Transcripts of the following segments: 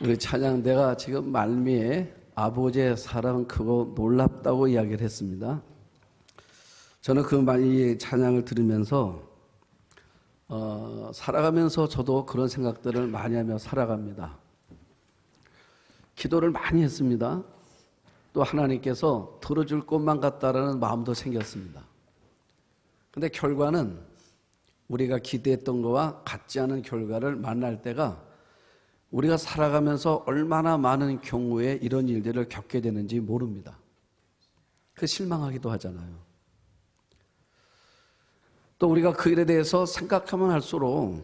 우리 찬양대가 지금 말미에 아버지의 사랑 크고 놀랍다고 이야기를 했습니다. 저는 이 찬양을 들으면서 살아가면서 저도 그런 생각들을 많이 하며 살아갑니다. 기도를 많이 했습니다. 또 하나님께서 들어줄 것만 같다라는 마음도 생겼습니다. 근데 결과는 우리가 기대했던 것과 같지 않은 결과를 만날 때가 우리가 살아가면서 얼마나 많은 경우에 이런 일들을 겪게 되는지 모릅니다. 그 실망하기도 하잖아요. 또 우리가 그 일에 대해서 생각하면 할수록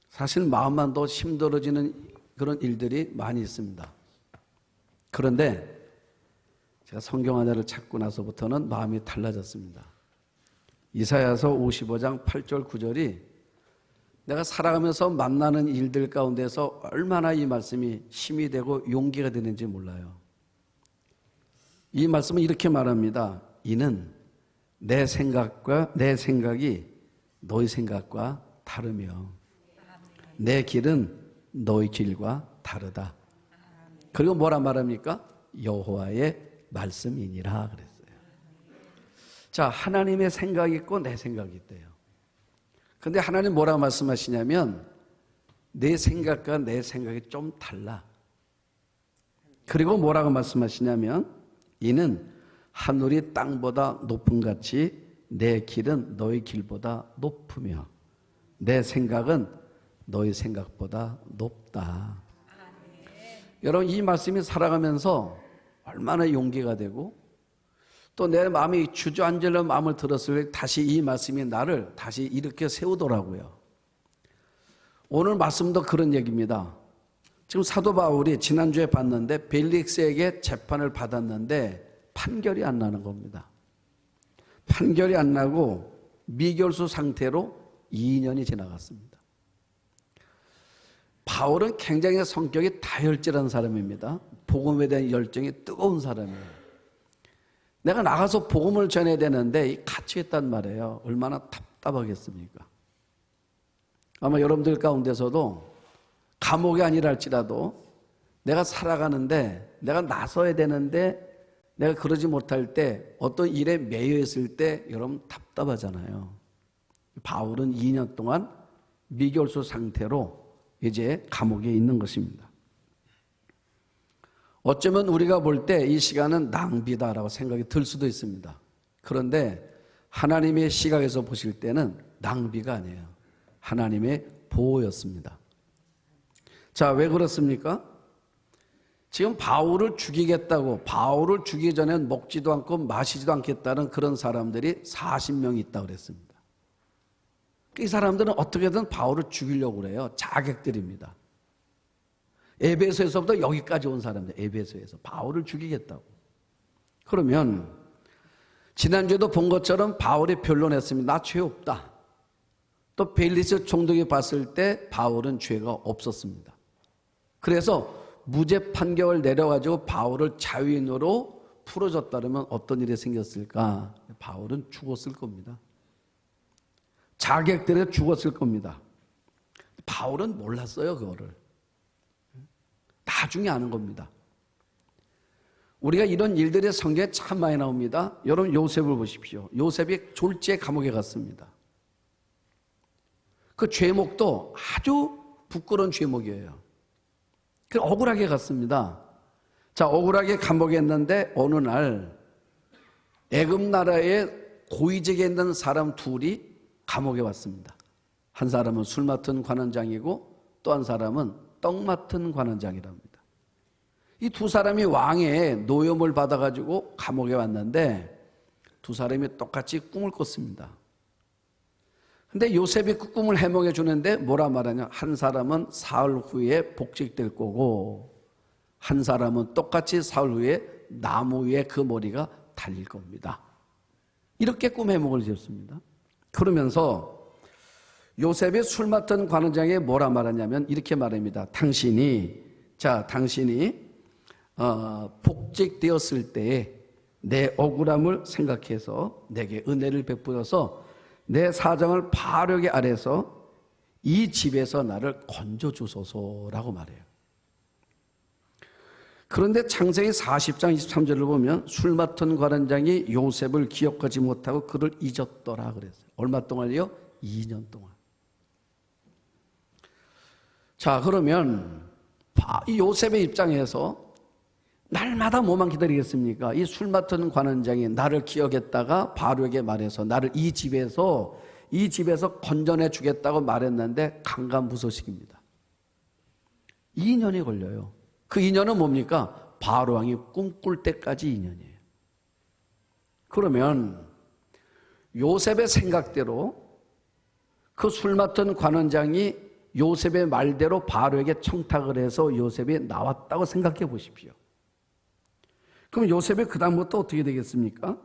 사실 마음만 더 힘들어지는 그런 일들이 많이 있습니다. 그런데 제가 성경 하나를 찾고 나서부터는 마음이 달라졌습니다. 이사야서 55장 8절 9절이 내가 살아가면서 만나는 일들 가운데서 얼마나 이 말씀이 힘이 되고 용기가 되는지 몰라요. 이 말씀은 이렇게 말합니다. 이는 내 생각이 너희 생각과 다르며 내 길은 너희 길과 다르다. 그리고 뭐라 말합니까? 여호와의 말씀이니라 그랬어요. 자, 하나님의 생각이 있고 내 생각이 있대요. 근데 하나님 뭐라 말씀하시냐면 내 생각과 내 생각이 좀 달라. 그리고 뭐라고 말씀하시냐면 이는 하늘이 땅보다 높음 같이 내 길은 너희 길보다 높으며 내 생각은 너희 생각보다 높다. 여러분, 이 말씀이 살아가면서 얼마나 용기가 되고 또 내 마음이 주저앉으려는 마음을 들었을 때 다시 이 말씀이 나를 다시 일으켜 세우더라고요. 오늘 말씀도 그런 얘기입니다. 지금 사도 바울이 지난주에 봤는데 벨릭스에게 재판을 받았는데 판결이 안 나는 겁니다. 판결이 안 나고 미결수 상태로 2년이 지나갔습니다. 바울은 굉장히 성격이 다혈질한 사람입니다. 복음에 대한 열정이 뜨거운 사람이에요. 내가 나가서 복음을 전해야 되는데 갇혀있단 말이에요. 얼마나 답답하겠습니까? 아마 여러분들 가운데서도 감옥이 아니라 할지라도 내가 살아가는데 내가 나서야 되는데 내가 그러지 못할 때 어떤 일에 매여 있을 때 여러분 답답하잖아요. 바울은 2년 동안 미결수 상태로 이제 감옥에 있는 것입니다. 어쩌면 우리가 볼 때 이 시간은 낭비다라고 생각이 들 수도 있습니다. 그런데 하나님의 시각에서 보실 때는 낭비가 아니에요. 하나님의 보호였습니다. 자, 왜 그렇습니까? 지금 바울을 죽이겠다고 바울을 죽이기 전에 먹지도 않고 마시지도 않겠다는 그런 사람들이 40명이 있다고 그랬습니다. 이 사람들은 어떻게든 바울을 죽이려고 그래요. 자객들입니다. 에베소에서부터 여기까지 온 사람들, 에베소에서 바울을 죽이겠다고. 그러면 지난주에도 본 것처럼 바울이 변론했습니다. 나 죄 없다. 또 벨리스 총독이 봤을 때 바울은 죄가 없었습니다. 그래서 무죄 판결을 내려가지고 바울을 자유인으로 풀어줬다면 어떤 일이 생겼을까? 바울은 죽었을 겁니다. 자객들에 죽었을 겁니다. 바울은 몰랐어요, 그거를. 나중에 아는 겁니다. 우리가 이런 일들이 성경에 참 많이 나옵니다. 여러분 요셉을 보십시오. 요셉이 졸지에 감옥에 갔습니다. 그 죄목도 아주 부끄러운 죄목이에요. 그 억울하게 갔습니다. 자, 억울하게 감옥에 있는데 어느 날 애굽 나라에 고위직에 있는 사람 둘이 감옥에 왔습니다. 한 사람은 술 맡은 관원장이고 또 한 사람은 떡 맡은 관원장이랍니다. 이 두 사람이 왕의 노염을 받아가지고 감옥에 왔는데 두 사람이 똑같이 꿈을 꿨습니다. 근데 요셉이 그 꿈을 해몽해 주는데 뭐라 말하냐? 한 사람은 사흘 후에 복직될 거고 한 사람은 똑같이 사흘 후에 나무 위에 그 머리가 달릴 겁니다. 이렇게 꿈 해몽을 지었습니다. 그러면서 요셉이 술 맡은 관원장에게 뭐라 말하냐면 이렇게 말합니다. 당신이 복직되었을 때에 내 억울함을 생각해서 내게 은혜를 베풀어서 내 사정을 바르게 아래서 이 집에서 나를 건져주소서라고 말해요. 그런데 창세기 40장 23절을 보면 술 맡은 관원장이 요셉을 기억하지 못하고 그를 잊었더라 그랬어요. 얼마 동안요? 2년 동안. 자, 그러면 요셉의 입장에서 날마다 뭐만 기다리겠습니까? 이 술 맡은 관원장이 나를 기억했다가 바로에게 말해서 나를 이 집에서 건져내 주겠다고 말했는데 강간부소식입니다. 2년이 걸려요. 그 2년은 뭡니까? 바로 왕이 꿈꿀 때까지 2년이에요. 그러면 요셉의 생각대로 그 술 맡은 관원장이 요셉의 말대로 바로에게 청탁을 해서 요셉이 나왔다고 생각해 보십시오. 그럼 요셉이 그 다음부터 어떻게 되겠습니까?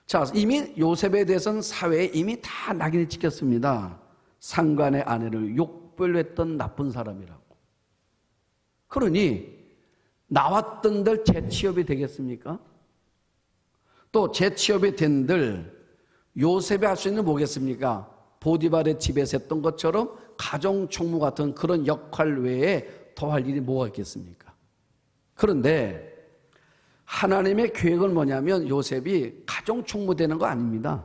자, 이미 요셉에 대해서는 사회에 이미 다 낙인이 찍혔습니다. 상관의 아내를 욕벌했던 나쁜 사람이라고. 그러니 나왔던들 재취업이 되겠습니까? 또 재취업이 된들 요셉이 할 수 있는 뭐겠습니까? 보디발의 집에서 했던 것처럼 가정총무 같은 그런 역할 외에 더 할 일이 뭐가 있겠습니까? 그런데 하나님의 계획은 뭐냐면 요셉이 가정총무 되는 거 아닙니다.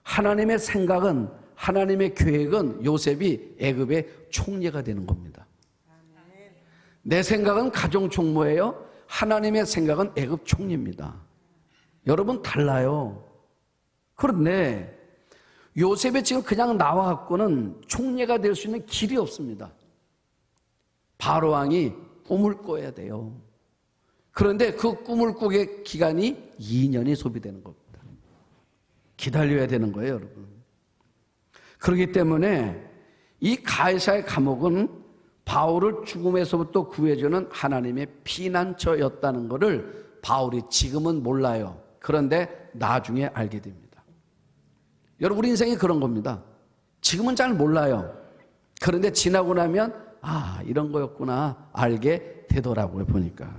하나님의 생각은, 하나님의 계획은 요셉이 애굽의 총리가 되는 겁니다. 내 생각은 가정총무예요. 하나님의 생각은 애굽 총리입니다. 여러분 달라요. 그런데 요셉이 지금 그냥 나와갖고는 총리가 될 수 있는 길이 없습니다. 바로 왕이 꿈을 꿔야 돼요. 그런데 그 꿈을 꾸게 기간이 2년이 소비되는 겁니다. 기다려야 되는 거예요, 여러분. 그렇기 때문에 이 가이사의 감옥은 바울을 죽음에서부터 구해주는 하나님의 피난처였다는 것을 바울이 지금은 몰라요. 그런데 나중에 알게 됩니다. 여러분, 우리 인생이 그런 겁니다. 지금은 잘 몰라요. 그런데 지나고 나면 이런 거였구나 알게 되더라고요, 보니까.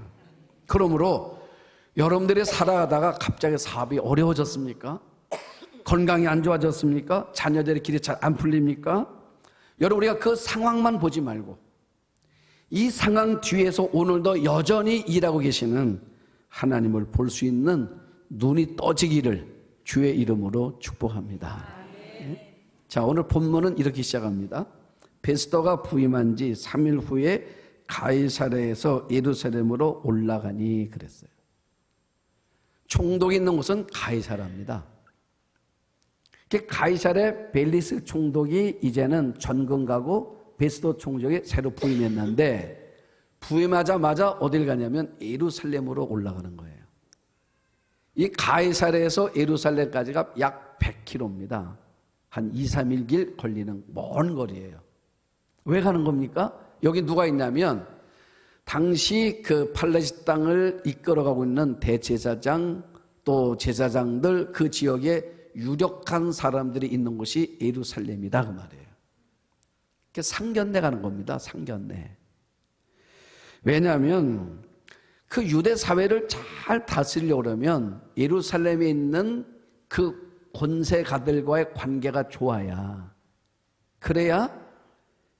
그러므로 여러분들이 살아가다가 갑자기 사업이 어려워졌습니까? 건강이 안 좋아졌습니까? 자녀들의 길이 잘 안 풀립니까? 여러분, 우리가 그 상황만 보지 말고 이 상황 뒤에서 오늘도 여전히 일하고 계시는 하나님을 볼 수 있는 눈이 떠지기를 주의 이름으로 축복합니다. 네? 자, 오늘 본문은 이렇게 시작합니다. 베스더가 부임한 지 3일 후에 가이사랴에서 예루살렘으로 올라가니 그랬어요. 총독이 있는 곳은 가이사랴입니다. 가이사랴 벨리스 총독이 이제는 전근 가고 베스더 총독이 새로 부임했는데 부임하자마자 어딜 가냐면 예루살렘으로 올라가는 거예요. 이 가이사랴에서 예루살렘까지가 약 100km입니다. 한 2, 3일 길 걸리는 먼 거리예요. 왜 가는 겁니까? 여기 누가 있냐면 당시 그 팔레스타인 땅을 이끌어가고 있는 대제사장 또 제사장들 그 지역에 유력한 사람들이 있는 곳이 예루살렘이다 그 말이에요. 상견례 가는 겁니다. 상견례. 왜냐하면 그 유대 사회를 잘 다스리려고 그러면 예루살렘에 있는 그 권세가들과의 관계가 좋아야, 그래야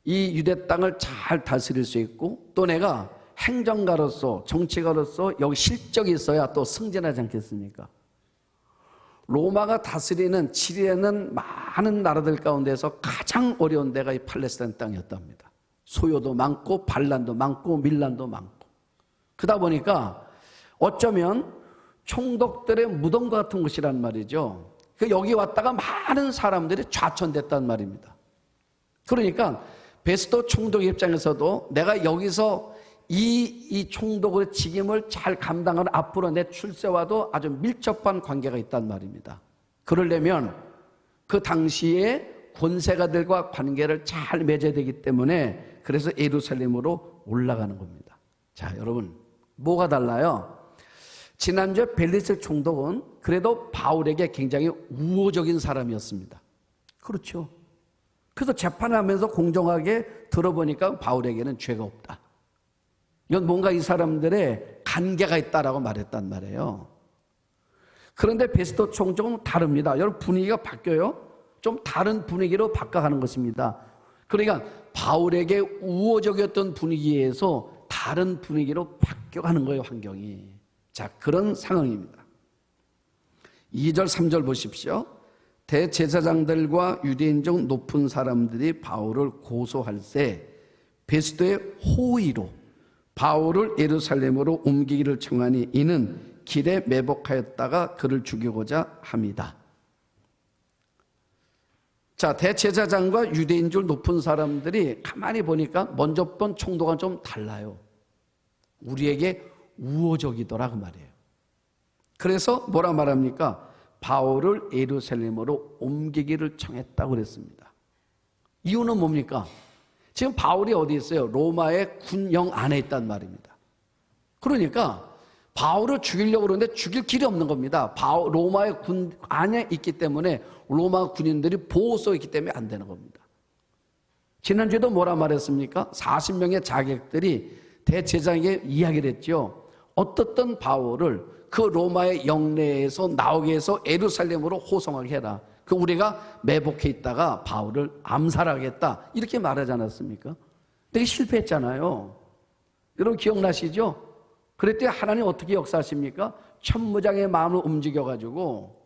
이 유대 땅을 잘 다스릴 수 있고 또 내가 행정가로서 정치가로서 여기 실적이 있어야 또 승진하지 않겠습니까? 로마가 다스리는 지리에는 많은 나라들 가운데서 가장 어려운 데가 이 팔레스타인 땅이었답니다. 소요도 많고 반란도 많고 밀란도 많고 그러다 보니까 어쩌면 총독들의 무덤과 같은 곳이란 말이죠. 여기 왔다가 많은 사람들이 좌천됐단 말입니다. 그러니까 베스더 총독 입장에서도 내가 여기서 이 총독의 직임을 잘 감당하는 앞으로 내 출세와도 아주 밀접한 관계가 있단 말입니다. 그러려면 그 당시에 권세가들과 관계를 잘 맺어야 되기 때문에 그래서 예루살렘으로 올라가는 겁니다. 자, 여러분 뭐가 달라요? 지난주에 벨리스 총독은 그래도 바울에게 굉장히 우호적인 사람이었습니다. 그렇죠. 그래서 재판하면서 공정하게 들어보니까 바울에게는 죄가 없다. 이건 뭔가 이 사람들의 관계가 있다라고 말했단 말이에요. 그런데 베스더 총독은 다릅니다. 여러분 분위기가 바뀌어요. 좀 다른 분위기로 바꿔가는 것입니다. 그러니까 바울에게 우호적이었던 분위기에서 다른 분위기로 바뀌어가는 거예요, 환경이. 자, 그런 상황입니다. 2절, 3절 보십시오. 대제사장들과 유대인 중 높은 사람들이 바울을 고소할 때 베스도의 호의로 바울을 예루살렘으로 옮기기를 청하니 이는 길에 매복하였다가 그를 죽이고자 합니다. 자, 대제사장과 유대인 중 높은 사람들이 가만히 보니까 먼저 본 총도가 좀 달라요. 우리에게 우호적이더라 그 말이에요. 그래서 뭐라 말합니까? 바울을 예루살렘으로 옮기기를 청했다고 그랬습니다. 이유는 뭡니까? 지금 바울이 어디 있어요? 로마의 군영 안에 있단 말입니다. 그러니까 바울을 죽이려고 그러는데 죽일 길이 없는 겁니다. 로마의 군 안에 있기 때문에 로마 군인들이 보호 속에 있기 때문에 안 되는 겁니다. 지난주에도 뭐라 말했습니까? 40명의 자객들이 대제사장에게 이야기를 했죠. 어떻든 바울을 그 로마의 영내에서 나오게 해서 예루살렘으로 호송하게 해라. 그 우리가 매복해 있다가 바울을 암살하겠다. 이렇게 말하지 않았습니까? 근데 실패했잖아요. 여러분 기억나시죠? 그랬더니 하나님 어떻게 역사하십니까? 천무장의 마음을 움직여가지고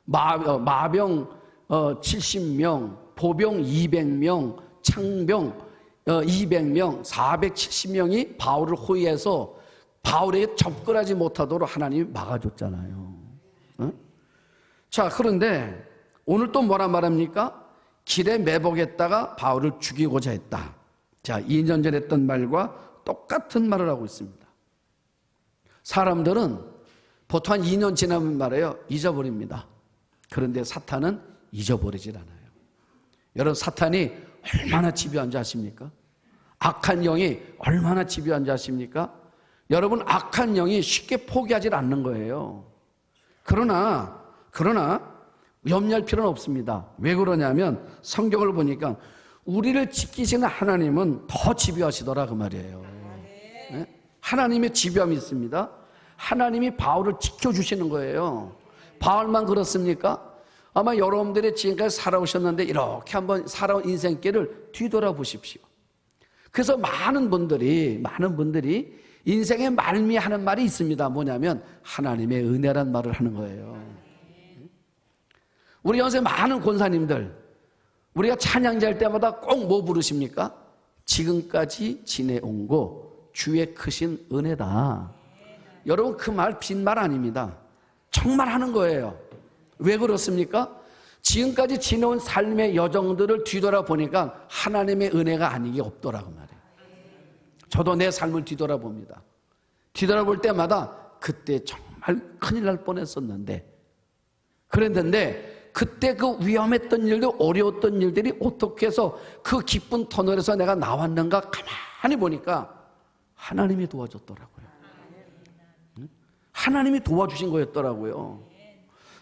마병 70명, 보병 200명, 창병 200명, 470명이 바울을 호위해서 바울에게 접근하지 못하도록 하나님이 막아줬잖아요. 어? 자, 그런데 오늘 또 뭐라 말합니까? 길에 매복했다가 바울을 죽이고자 했다. 자, 2년 전에 했던 말과 똑같은 말을 하고 있습니다. 사람들은 보통 한 2년 지나면 말해요. 잊어버립니다. 그런데 사탄은 잊어버리질 않아요. 여러분, 사탄이 얼마나 집요한지 아십니까? 악한 영이 얼마나 집요한지 아십니까? 여러분, 악한 영이 쉽게 포기하지 않는 거예요. 그러나 염려할 필요는 없습니다. 왜 그러냐면 성경을 보니까 우리를 지키시는 하나님은 더 집요하시더라 그 말이에요. 네? 하나님의 집요함이 있습니다. 하나님이 바울을 지켜주시는 거예요. 바울만 그렇습니까? 아마 여러분들이 지금까지 살아오셨는데 이렇게 한번 살아온 인생길을 뒤돌아보십시오. 그래서 많은 분들이 인생의 말미하는 말이 있습니다. 뭐냐면 하나님의 은혜란 말을 하는 거예요. 우리 요새 많은 권사님들, 우리가 찬양자일 때마다 꼭 뭐 부르십니까? 지금까지 지내온 거 주의 크신 은혜다. 여러분, 그 말 빈말 아닙니다. 정말 하는 거예요. 왜 그렇습니까? 지금까지 지내온 삶의 여정들을 뒤돌아보니까 하나님의 은혜가 아닌 게 없더라고 말이에요. 저도 내 삶을 뒤돌아봅니다. 뒤돌아볼 때마다 그때 정말 큰일 날 뻔했었는데, 그랬는데 그때 그 위험했던 일들, 어려웠던 일들이 어떻게 해서 그 기쁜 터널에서 내가 나왔는가 가만히 보니까 하나님이 도와줬더라고요. 하나님이 도와주신 거였더라고요.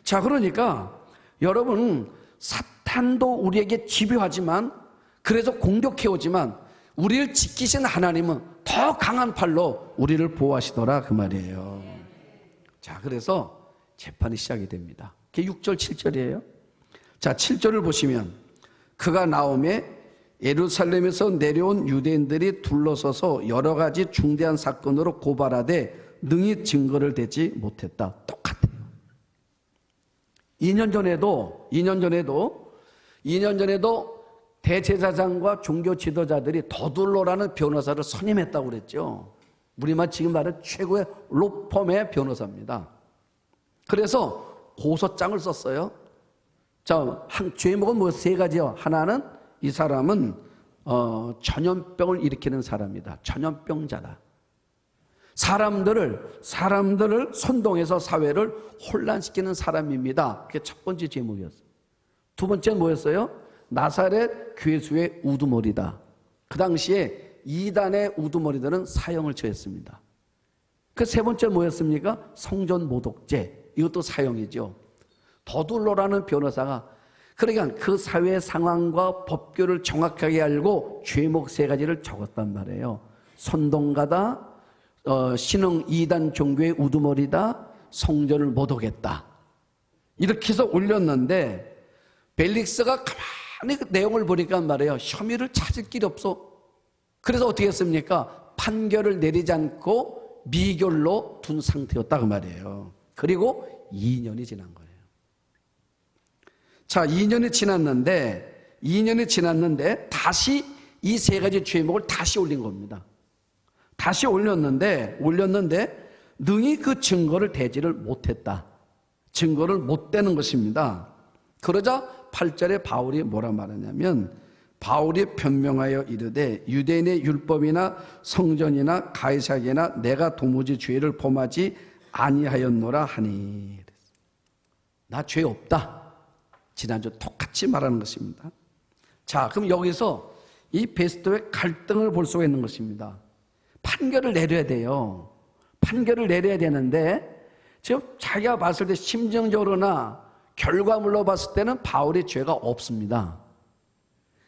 자, 그러니까 여러분, 사탄도 우리에게 집요하지만, 그래서 공격해오지만 우리를 지키신 하나님은 더 강한 팔로 우리를 보호하시더라 그 말이에요. 자, 그래서 재판이 시작이 됩니다. 그게 6절 7절이에요. 자, 7절을 보시면 그가 나오매 예루살렘에서 내려온 유대인들이 둘러서서 여러 가지 중대한 사건으로 고발하되 능히 증거를 대지 못했다. 똑같아요. 2년 전에도 대제사장과 종교 지도자들이 더둘로라는 변호사를 선임했다고 그랬죠. 우리만 지금 말하는 최고의 로펌의 변호사입니다. 그래서 고소장을 썼어요. 자, 죄목은 뭐 세 가지요. 하나는 이 사람은 전염병을 일으키는 사람이다. 전염병자다. 사람들을 선동해서 사회를 혼란시키는 사람입니다. 그게 첫 번째 제목이었어요. 두 번째는 뭐였어요? 나사렛 괴수의 우두머리다. 그 당시에 이단의 우두머리들은 사형을 처했습니다. 그 세 번째 뭐였습니까? 성전 모독죄. 이것도 사형이죠. 더둘로라는 변호사가 그러니까 그 사회 상황과 법규를 정확하게 알고 죄목 세 가지를 적었단 말이에요. 선동가다, 신흥 이단 종교의 우두머리다, 성전을 모독했다. 이렇게 해서 올렸는데 벨릭스가 가만히 그 내용을 보니까 말이에요. 혐의를 찾을 길이 없어. 그래서 어떻게 했습니까? 판결을 내리지 않고 미결로 둔 상태였다 그 말이에요. 그리고 2년이 지난 거예요. 자, 2년이 지났는데 다시 이 세 가지 죄목을 다시 올린 겁니다. 다시 올렸는데 능히 그 증거를 대지를 못했다. 증거를 못 대는 것입니다. 그러자 8절에 바울이 뭐라 말하냐면, 바울이 변명하여 이르되 유대인의 율법이나 성전이나 가이사랴나 내가 도무지 죄를 범하지 아니하였노라 하니. 나 죄 없다. 지난주 똑같이 말하는 것입니다. 자, 그럼 여기서 이 베스도의 갈등을 볼 수가 있는 것입니다. 판결을 내려야 돼요. 판결을 내려야 되는데 지금 자기가 봤을 때 심정적으로나 결과물로 봤을 때는 바울의 죄가 없습니다.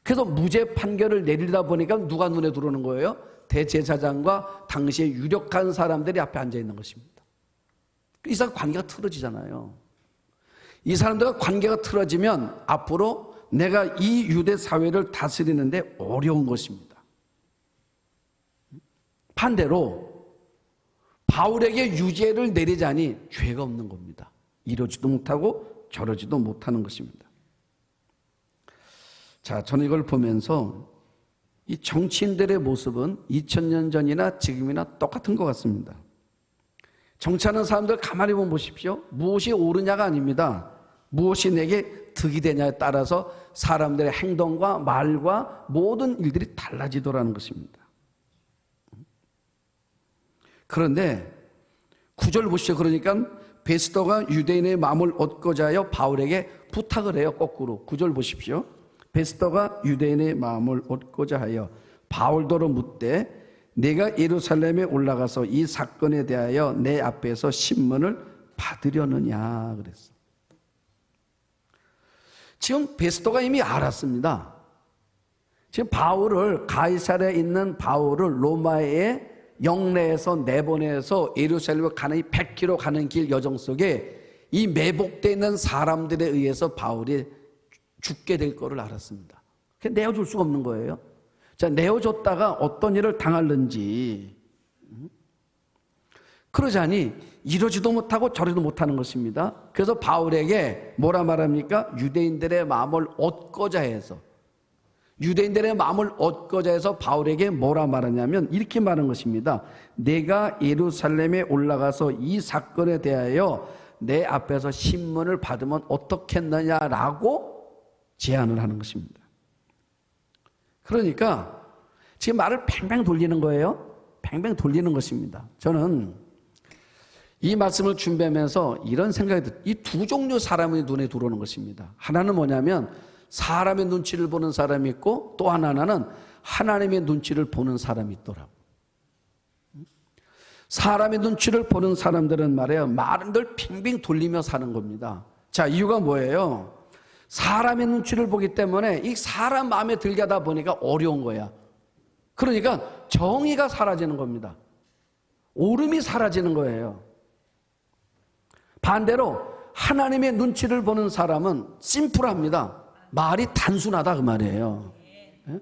그래서 무죄 판결을 내리다 보니까 누가 눈에 들어오는 거예요? 대제사장과 당시에 유력한 사람들이 앞에 앉아 있는 것입니다. 이 사람 관계가 틀어지잖아요. 이 사람들과 관계가 틀어지면 앞으로 내가 이 유대 사회를 다스리는데 어려운 것입니다. 반대로 바울에게 유죄를 내리자니 죄가 없는 겁니다. 이러지도 못하고 저러지도 못하는 것입니다. 자, 저는 이걸 보면서 이 정치인들의 모습은 2000년 전이나 지금이나 똑같은 것 같습니다. 정치하는 사람들 가만히 보면 보십시오. 무엇이 옳으냐가 아닙니다. 무엇이 내게 득이 되냐에 따라서 사람들의 행동과 말과 모든 일들이 달라지더라는 것입니다. 그런데 9절 보시죠. 그러니까 베스도가 유대인의 마음을 얻고자 하여 바울에게 부탁을 해요. 거꾸로 9절 보십시오. 베스도가 유대인의 마음을 얻고자 하여 바울더러 묻되 내가 예루살렘에 올라가서 이 사건에 대하여 내 앞에서 신문을 받으려느냐 그랬어. 지금 베스도가 이미 알았습니다. 지금 바울을, 가이사랴에 있는 바울을 로마에 영내에서 내보내서 예루살렘을 가는 이 100km 가는 길 여정 속에 이 매복되어 있는 사람들에 의해서 바울이 죽게 될 거를 알았습니다. 내어줄 수가 없는 거예요. 자, 내어줬다가 어떤 일을 당할는지. 그러자니 이러지도 못하고 저러지도 못하는 것입니다. 그래서 바울에게 뭐라 말합니까? 유대인들의 마음을 얻고자 해서 바울에게 뭐라 말하냐면 이렇게 말한 것입니다. 내가 예루살렘에 올라가서 이 사건에 대하여 내 앞에서 신문을 받으면 어떻겠느냐라고 제안을 하는 것입니다. 그러니까 지금 말을 팽팽 돌리는 거예요. 팽팽 돌리는 것입니다. 저는 이 말씀을 준비하면서 이런 생각이 들어요. 이 두 종류 사람의 눈에 들어오는 것입니다. 하나는 뭐냐면 사람의 눈치를 보는 사람이 있고 또 하나는 하나님의 눈치를 보는 사람이 있더라고요. 사람의 눈치를 보는 사람들은 말이에요. 말은 늘 빙빙 돌리며 사는 겁니다. 자, 이유가 뭐예요? 사람의 눈치를 보기 때문에 이 사람 마음에 들게 하다 보니까 어려운 거야. 그러니까 정의가 사라지는 겁니다. 옳음이 사라지는 거예요. 반대로 하나님의 눈치를 보는 사람은 심플합니다. 말이 단순하다 그 말이에요. 네?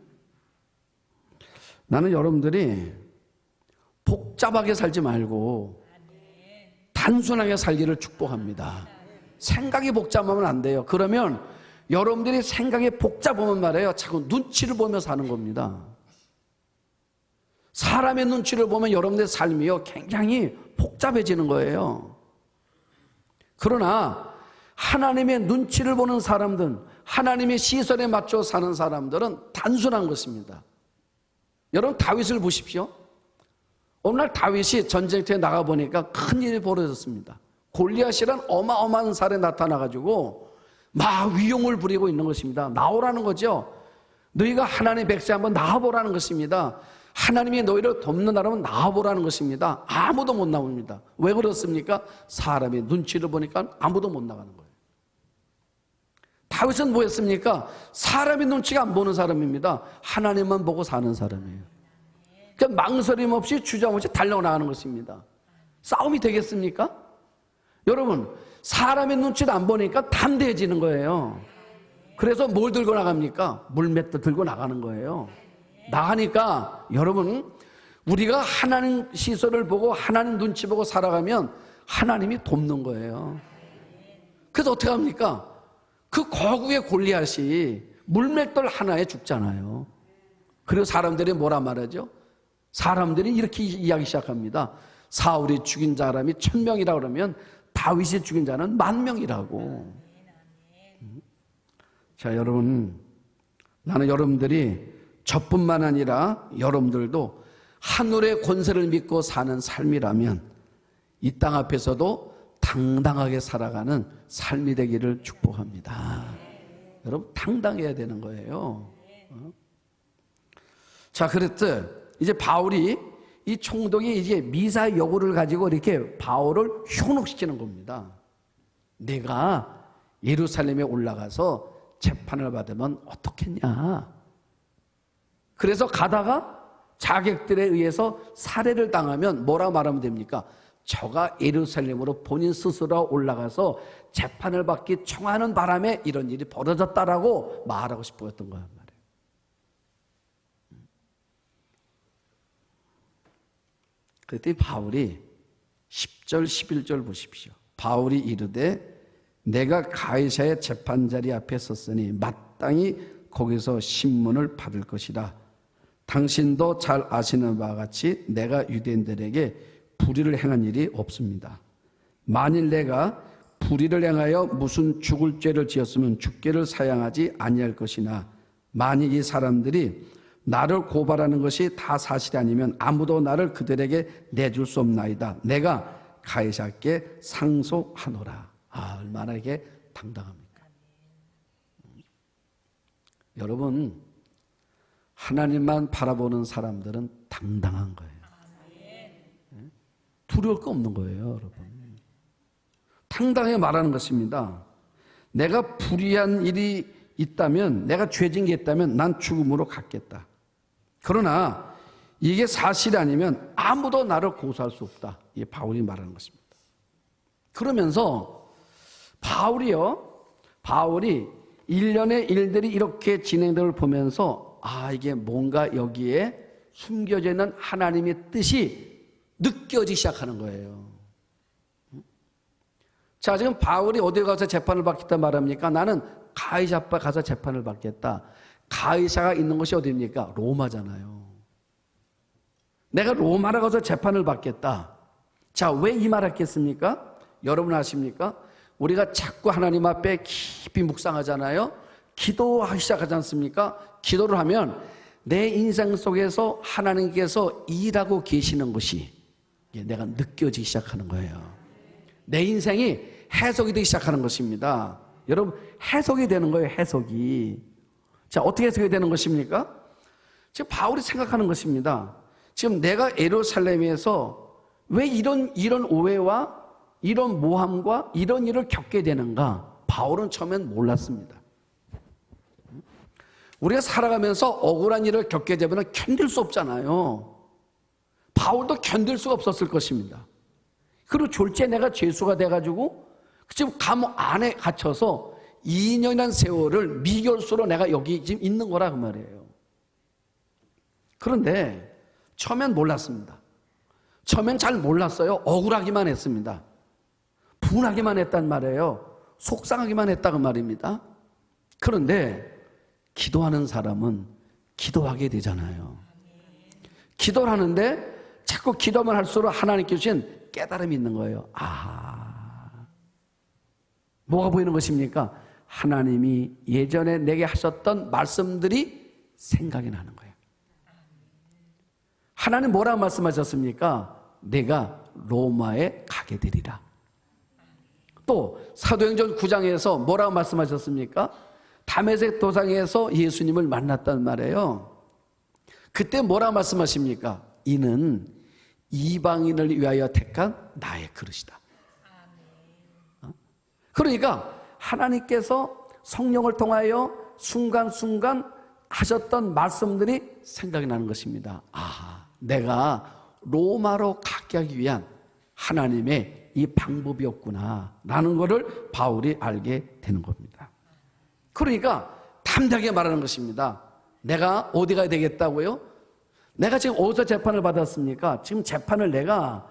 나는 여러분들이 복잡하게 살지 말고 단순하게 살기를 축복합니다. 생각이 복잡하면 안 돼요. 그러면 여러분들이 생각이 복잡하면 말이에요. 자꾸 눈치를 보며 사는 겁니다. 사람의 눈치를 보면 여러분들의 삶이요 굉장히 복잡해지는 거예요. 그러나 하나님의 눈치를 보는 사람들은, 하나님의 시선에 맞춰 사는 사람들은 단순한 것입니다. 여러분 다윗을 보십시오. 어느 날 다윗이 전쟁터에 나가보니까 큰일이 벌어졌습니다. 골리앗이란 어마어마한 사람이 나타나가지고 막 위용을 부리고 있는 것입니다. 나오라는 거죠. 너희가 하나님의 백성 한번 나와보라는 것입니다. 하나님이 너희를 돕는다면 나와보라는 것입니다. 아무도 못 나옵니다. 왜 그렇습니까? 사람의 눈치를 보니까 아무도 못 나가는 거예요. 다윗은 뭐 했습니까? 사람의 눈치가 안 보는 사람입니다. 하나님만 보고 사는 사람이에요. 그러니까 망설임 없이 주저 없이 달려나가는 것입니다. 싸움이 되겠습니까? 여러분, 사람의 눈치를 안 보니까 담대해지는 거예요. 그래서 뭘 들고 나갑니까? 물맷도 들고 나가는 거예요. 나가니까 여러분 우리가 하나님 시선을 보고 하나님 눈치 보고 살아가면 하나님이 돕는 거예요. 그래서 어떻게 합니까? 그 거구의 골리앗이 물맷돌 하나에 죽잖아요. 그리고 사람들이 뭐라 말하죠? 사람들이 이렇게 이야기 시작합니다. 사울이 죽인 사람이 1000명이라고 그러면 다윗이 죽인 자는 10,000명이라고. 자, 여러분, 나는 여러분들이 저뿐만 아니라 여러분들도 하늘의 권세를 믿고 사는 삶이라면 이 땅 앞에서도 당당하게 살아가는 삶이 되기를 축복합니다. 여러분, 당당해야 되는 거예요. 자, 그랬듯 이제 바울이 이 총독이 이제 미사 여구를 가지고 이렇게 바울을 현혹시키는 겁니다. 내가 예루살렘에 올라가서 재판을 받으면 어떻겠냐. 그래서 가다가 자객들에 의해서 살해를 당하면 뭐라고 말하면 됩니까? 저가 예루살렘으로 본인 스스로 올라가서 재판을 받기 청하는 바람에 이런 일이 벌어졌다라고 말하고 싶었던 거란 말이에요. 그랬더니 바울이 10절 11절 보십시오. 바울이 이르되 내가 가이사의 재판자리 앞에 섰으니 마땅히 거기서 신문을 받을 것이라. 당신도 잘 아시는 바와 같이 내가 유대인들에게 불의를 행한 일이 없습니다. 만일 내가 불의를 행하여 무슨 죽을 죄를 지었으면 죽게를 사양하지 아니할 것이나 만일 이 사람들이 나를 고발하는 것이 다 사실이 아니면 아무도 나를 그들에게 내줄 수 없나이다. 내가 가이사께 상소하노라. 얼마나 이게 당당합니까? 여러분, 하나님만 바라보는 사람들은 당당한 거예요. 두려울 거 없는 거예요, 여러분. 당당하게 말하는 것입니다. 내가 불의한 일이 있다면, 내가 죄진 게 있다면 난 죽음으로 갔겠다. 그러나 이게 사실이 아니면 아무도 나를 고소할 수 없다. 이게 바울이 말하는 것입니다. 그러면서 바울이 일련의 일들이 이렇게 진행됨을 보면서 이게 뭔가 여기에 숨겨져 있는 하나님의 뜻이 느껴지기 시작하는 거예요. 자, 지금 바울이 어디 가서 재판을 받겠다 말합니까? 나는 가이사 앞에 가서 재판을 받겠다. 가이사가 있는 곳이 어디입니까? 로마잖아요. 내가 로마에 가서 재판을 받겠다. 자, 왜 이 말 했겠습니까? 여러분 아십니까? 우리가 자꾸 하나님 앞에 깊이 묵상하잖아요. 기도하기 시작하지 않습니까? 기도를 하면 내 인생 속에서 하나님께서 일하고 계시는 것이 내가 느껴지기 시작하는 거예요. 내 인생이 해석이 되기 시작하는 것입니다. 여러분, 해석이 되는 거예요. 해석이. 자, 어떻게 해석이 되는 것입니까? 지금 바울이 생각하는 것입니다. 지금 내가 예루살렘에서 왜 이런 오해와 이런 모함과 이런 일을 겪게 되는가? 바울은 처음엔 몰랐습니다. 우리가 살아가면서 억울한 일을 겪게 되면 견딜 수 없잖아요. 바울도 견딜 수가 없었을 것입니다. 그리고 졸지에 내가 죄수가 돼가지고 지금 감옥 안에 갇혀서 2년이라는 세월을 미결수로 내가 여기 지금 있는 거라 그 말이에요. 그런데 처음엔 몰랐습니다. 처음엔 잘 몰랐어요. 억울하기만 했습니다. 분하기만 했단 말이에요. 속상하기만 했다고 말입니다. 그런데 기도하는 사람은 기도하게 되잖아요. 기도를 하는데 자꾸 기도만 할수록 하나님께 주신 깨달음이 있는 거예요. 뭐가 보이는 것입니까? 하나님이 예전에 내게 하셨던 말씀들이 생각이 나는 거예요. 하나님 뭐라고 말씀하셨습니까? 내가 로마에 가게 되리라. 또 사도행전 9장에서 뭐라고 말씀하셨습니까? 다메섹 도상에서 예수님을 만났단 말이에요. 그때 뭐라고 말씀하십니까? 이는 이방인을 위하여 택한 나의 그릇이다. 그러니까 하나님께서 성령을 통하여 순간순간 하셨던 말씀들이 생각이 나는 것입니다. 내가 로마로 가게 하기 위한 하나님의 이 방법이었구나 라는 것을 바울이 알게 되는 겁니다. 그러니까 담대하게 말하는 것입니다. 내가 어디 가야 되겠다고요? 내가 지금 어디서 재판을 받았습니까? 지금 재판을 내가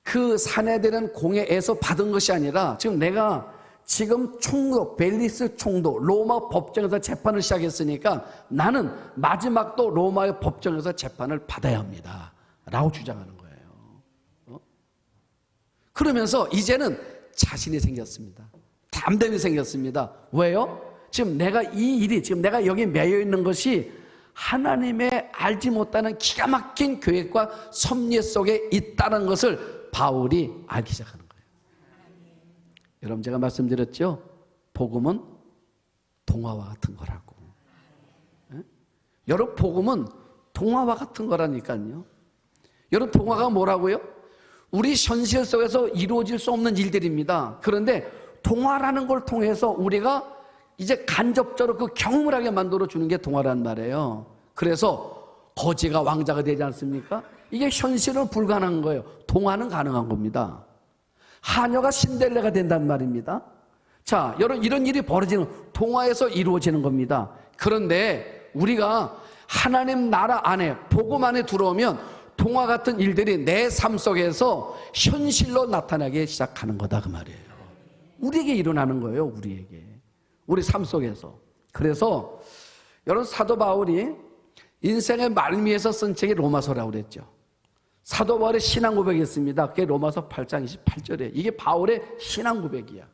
그 사내들은 공회에서 받은 것이 아니라 지금 내가 지금 총독, 벨리스 총독, 로마 법정에서 재판을 시작했으니까 나는 마지막도 로마의 법정에서 재판을 받아야 합니다. 라고 주장하는 거예요. 그러면서 이제는 자신이 생겼습니다. 담대함이 생겼습니다. 왜요? 지금 내가 이 일이, 지금 내가 여기 매여 있는 것이 하나님의 알지 못하는 기가 막힌 계획과 섭리 속에 있다는 것을 바울이 알기 시작하는 거예요. 여러분, 제가 말씀드렸죠? 복음은 동화와 같은 거라고. 예? 여러분, 복음은 동화와 같은 거라니까요. 여러분, 동화가 뭐라고요? 우리 현실 속에서 이루어질 수 없는 일들입니다. 그런데 동화라는 걸 통해서 우리가 이제 간접적으로 그 경험을 하게 만들어주는 게 동화란 말이에요. 그래서 거지가 왕자가 되지 않습니까? 이게 현실은 불가능한 거예요. 동화는 가능한 겁니다. 하녀가 신데렐라가 된단 말입니다. 자, 여러분, 이런 일이 벌어지는 동화에서 이루어지는 겁니다. 그런데 우리가 하나님 나라 안에, 복음 안에 들어오면 동화 같은 일들이 내 삶 속에서 현실로 나타나기 시작하는 거다, 그 말이에요. 우리에게 일어나는 거예요, 우리에게. 우리 삶 속에서. 그래서 여러분, 사도 바울이 인생의 말미에서 쓴 책이 로마서라고 그랬죠. 사도 바울의 신앙 고백이 있습니다. 그게 로마서 8장 28절에. 이게 바울의 신앙 고백이야.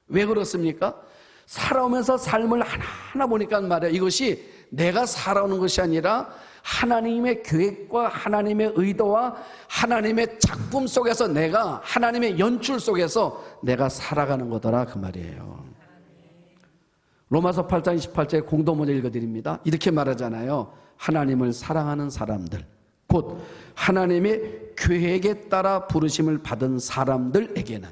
왜 그렇습니까? 살아오면서 삶을 하나하나 보니까 말이야. 이것이 내가 살아오는 것이 아니라 하나님의 계획과 하나님의 의도와 하나님의 작품 속에서 내가, 하나님의 연출 속에서 내가 살아가는 거더라, 그 말이에요. 로마서 8장 28절에 공동문제 읽어드립니다. 이렇게 말하잖아요. 하나님을 사랑하는 사람들, 곧 하나님의 계획에 따라 부르심을 받은 사람들에게는,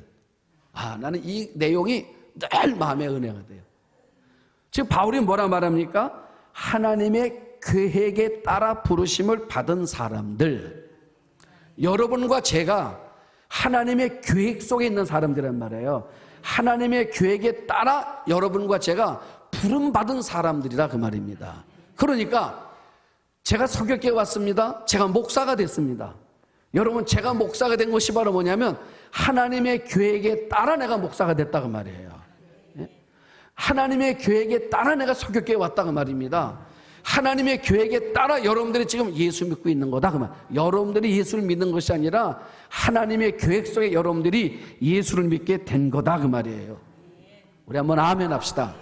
나는 이 내용이 늘 마음의 은혜가 돼요. 지금 바울이 뭐라 말합니까? 하나님의 계획에 따라 부르심을 받은 사람들. 여러분과 제가 하나님의 계획 속에 있는 사람들이란 말이에요. 하나님의 계획에 따라 여러분과 제가 부름받은 사람들이라, 그 말입니다. 그러니까 제가 성결교회 왔습니다. 제가 목사가 됐습니다. 여러분, 제가 목사가 된 것이 바로 뭐냐면 하나님의 계획에 따라 내가 목사가 됐다, 그 말이에요. 하나님의 계획에 따라 내가 성결교회 왔다, 그 말입니다. 하나님의 계획에 따라 여러분들이 지금 예수 믿고 있는 거다, 그 말. 여러분들이 예수를 믿는 것이 아니라 하나님의 계획 속에 여러분들이 예수를 믿게 된 거다, 그 말이에요. 우리 한번 아멘 합시다.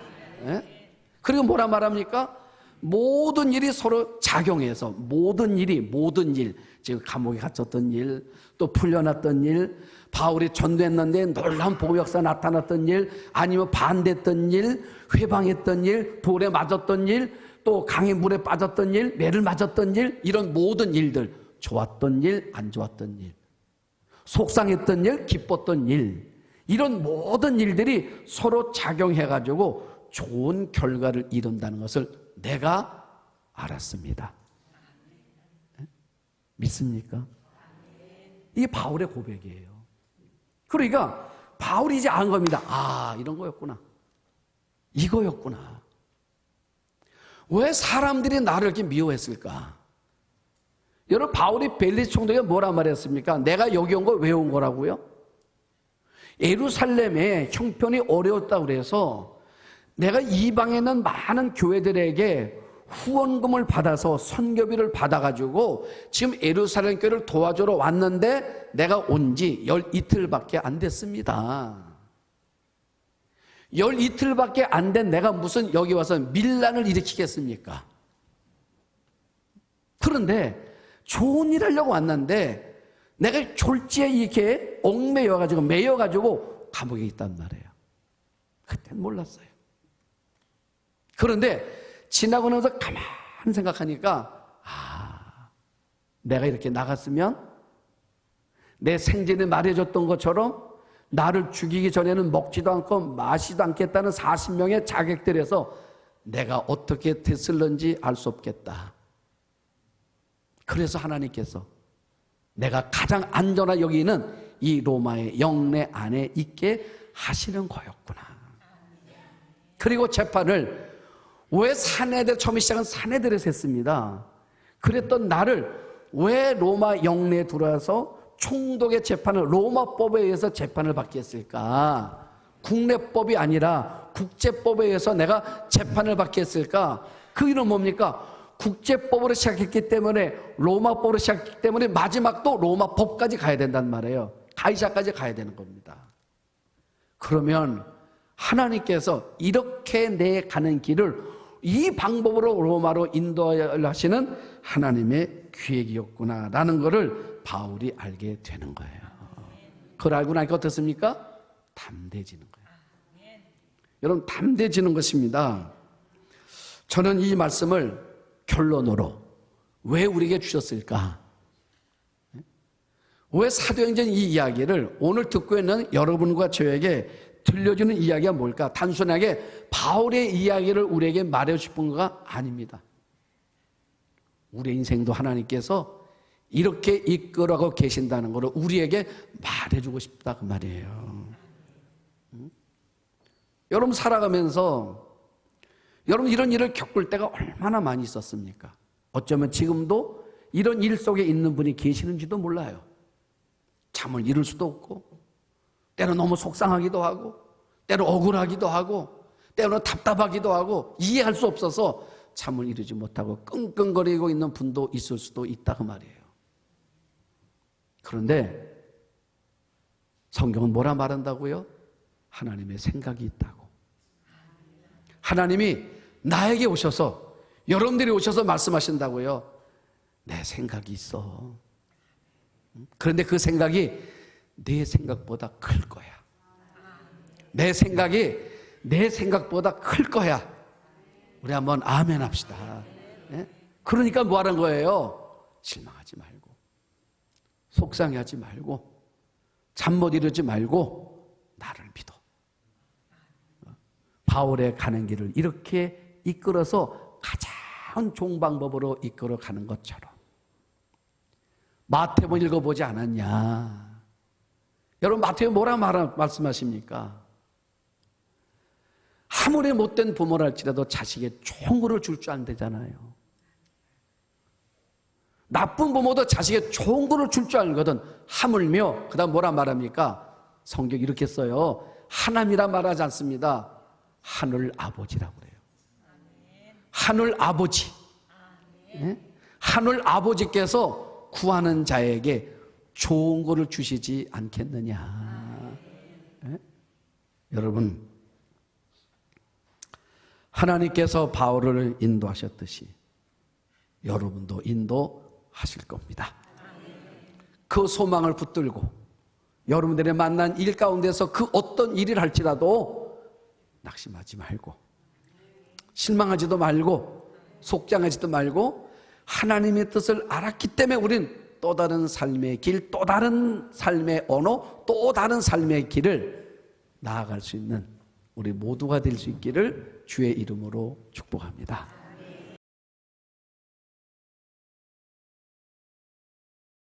그리고 뭐라 말합니까? 모든 일이 서로 작용해서, 모든 일, 지금 감옥에 갇혔던 일, 또 풀려났던 일, 바울이 전도했는데 놀라운 복음 역사 나타났던 일, 아니면 반대했던 일, 회방했던 일, 돌에 맞았던 일, 또 강의 물에 빠졌던 일, 매를 맞았던 일, 이런 모든 일들, 좋았던 일, 안 좋았던 일, 속상했던 일, 기뻤던 일, 이런 모든 일들이 서로 작용해가지고 좋은 결과를 이룬다는 것을 내가 알았습니다. 믿습니까? 이게 바울의 고백이에요. 그러니까 바울이 이제 안 겁니다. 이런 거였구나. 이거였구나. 왜 사람들이 나를 이렇게 미워했을까? 여러분, 바울이 벨리스 총독에 뭐라 말했습니까? 내가 여기 온 거 왜 온 거라고요? 예루살렘에 형편이 어려웠다고 그래서 내가 이방에 있는 많은 교회들에게 후원금을 받아서 선교비를 받아가지고 지금 예루살렘 교회를 도와주러 왔는데 내가 온 지 이틀밖에 안 됐습니다. 이틀밖에 안 된 내가 무슨 여기 와서 밀란을 일으키겠습니까? 그런데 좋은 일 하려고 왔는데 내가 졸지에 이렇게 얽매여가지고 매여가지고 감옥에 있단 말이에요. 그땐 몰랐어요. 그런데 지나고 나서 가만히 생각하니까 내가 이렇게 나갔으면 내 생전에 말해줬던 것처럼 나를 죽이기 전에는 먹지도 않고 마시지도 않겠다는 40명의 자객들에서 내가 어떻게 됐을런지 알 수 없겠다. 그래서 하나님께서 내가 가장 안전한 여기 있는 이 로마의 영내 안에 있게 하시는 거였구나. 그리고 재판을 왜 사내들, 처음에 시작은 사내들에서 했습니다. 그랬던 나를 왜 로마 영내에 들어와서 총독의 재판을 로마법에 의해서 재판을 받게 했을까? 국내법이 아니라 국제법에 의해서 내가 재판을 받게 했을까? 그 이유는 뭡니까? 국제법으로 시작했기 때문에, 로마법으로 시작했기 때문에 마지막도 로마법까지 가야 된단 말이에요. 가이사까지 가야 되는 겁니다. 그러면 하나님께서 이렇게 내 가는 길을 이 방법으로 로마로 인도하시는 하나님의 계획이었구나라는 것을 바울이 알게 되는 거예요. 그걸 알고 나니까 어떻습니까? 담대해지는 거예요. 여러분, 담대해지는 것입니다. 저는 이 말씀을 결론으로 왜 우리에게 주셨을까? 왜 사도행전 이 이야기를 오늘 듣고 있는 여러분과 저에게 들려주는 이야기가 뭘까? 단순하게 바울의 이야기를 우리에게 말해 싶은 거가 아닙니다. 우리의 인생도 하나님께서 이렇게 이끌어가고 계신다는 것을 우리에게 말해주고 싶다 그 말이에요. 여러분 살아가면서 여러분 이런 일을 겪을 때가 얼마나 많이 있었습니까? 어쩌면 지금도 이런 일 속에 있는 분이 계시는지도 몰라요. 잠을 이룰 수도 없고, 때로 너무 속상하기도 하고, 때로 억울하기도 하고, 때로는 답답하기도 하고, 이해할 수 없어서 잠을 이루지 못하고 끙끙거리고 있는 분도 있을 수도 있다 그 말이에요. 그런데 성경은 뭐라 말한다고요? 하나님의 생각이 있다고. 하나님이 나에게 오셔서, 여러분들이 오셔서 말씀하신다고요. 내 생각이 있어. 그런데 그 생각이 내 생각보다 클 거야. 내 생각이 내 생각보다 클 거야. 우리 한번 아멘 합시다. 네? 그러니까 뭐 하는 거예요? 실망하지 말고, 속상해하지 말고, 잠 못 이루지 말고 나를 믿어. 바울의 가는 길을 이렇게 이끌어서 가장 좋은 방법으로 이끌어 가는 것처럼 마태복음 읽어보지 않았냐? 여러분 마태복음 뭐라 말씀하십니까? 아무리 못된 부모랄지라도 자식에게 좋은 거를 줄 줄 안 되잖아요. 나쁜 부모도 자식에게 좋은 거를 줄 줄 알거든. 하물며 그 다음 뭐라 말합니까? 성경 이렇게 써요. 하나님이라 말하지 않습니다. 하늘 아버지라고 그래요. 하늘 아버지. 네? 하늘 아버지께서 구하는 자에게 좋은 거를 주시지 않겠느냐. 네? 여러분, 하나님께서 바울을 인도하셨듯이 여러분도 인도하실 겁니다. 그 소망을 붙들고 여러분들의 만난 일 가운데서 그 어떤 일을 할지라도 낙심하지 말고, 실망하지도 말고, 속장하지도 말고, 하나님의 뜻을 알았기 때문에 우린 또 다른 삶의 길, 또 다른 삶의 언어, 또 다른 삶의 길을 나아갈 수 있는 우리 모두가 될 수 있기를 주의 이름으로 축복합니다.